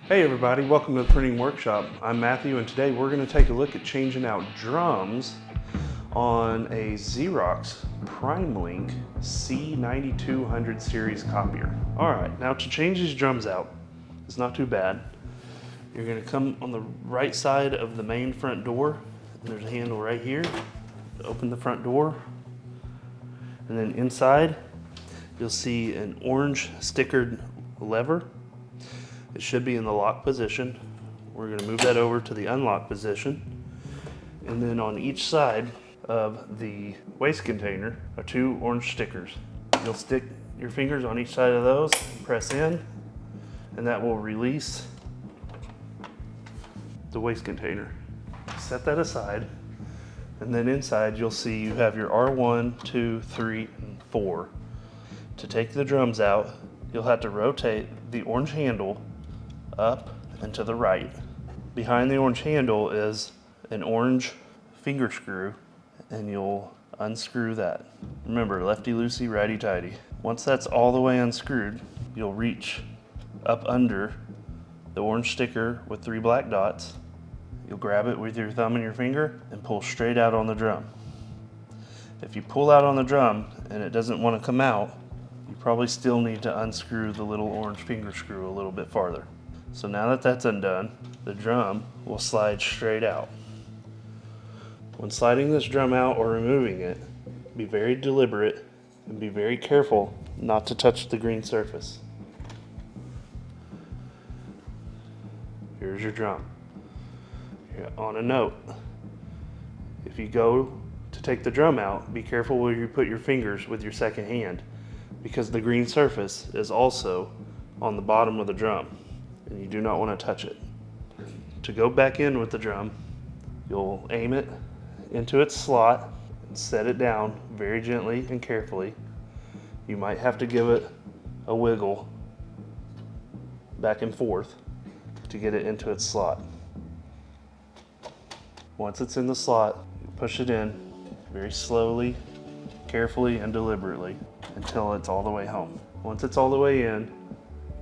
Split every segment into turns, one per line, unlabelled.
Hey everybody, welcome to the Printing Workshop. I'm Matthew and today we're going to take a look at changing out drums on a Xerox PrimeLink C9200 series copier. Alright, now to change these drums out, it's not too bad. You're going to come on the right side of the main front door, and there's a handle right here to open the front door. And then inside, you'll see an orange stickered lever. It should be in the lock position. We're going to move that over to the unlock position. And then on each side of the waste container are two orange stickers. You'll stick your fingers on each side of those, press in, and that will release the waste container. Set that aside, and then inside you'll see you have your R1, 2, 3, and 4. To take the drums out, you'll have to rotate the orange handle up and to the right. Behind the orange handle is an orange finger screw, and you'll unscrew that. Remember, lefty-loosey, righty-tighty. Once that's all the way unscrewed, you'll reach up under the orange sticker with 3 black dots. You'll grab it with your thumb and your finger and pull straight out on the drum. If you pull out on the drum and it doesn't want to come out, you probably still need to unscrew the little orange finger screw a little bit farther. So now that that's undone, the drum will slide straight out. When sliding this drum out or removing it, be very deliberate and be very careful not to touch the green surface. Here's your drum. On a note, if you go to take the drum out, be careful where you put your fingers with your second hand, because the green surface is also on the bottom of the drum, and you do not want to touch it. To go back in with the drum, you'll aim it into its slot and set it down very gently and carefully. You might have to give it a wiggle back and forth to get it into its slot. Once it's in the slot, you push it in very slowly, carefully, and deliberately until it's all the way home. Once it's all the way in,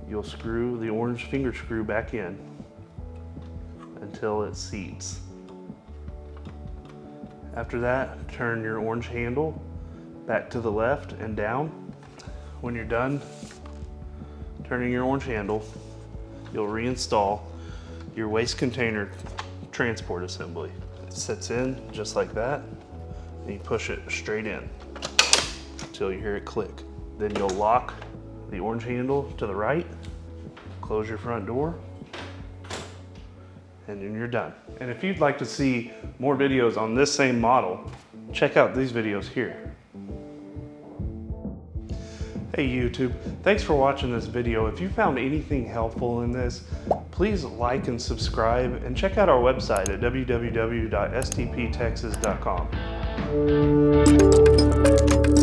you'll screw the orange finger screw back in until it seats. After that, turn your orange handle back to the left and down. When you're done turning your orange handle, you'll reinstall your waste container transport assembly. It sits in just like that, and you push it straight in until you hear it click. Then you'll lock the orange handle to the right, close your front door, and then you're done. And if you'd like to see more videos on this same model, check out these videos here. Hey YouTube, thanks for watching this video. If you found anything helpful in this, please like and subscribe, and check out our website at www.stptexas.com.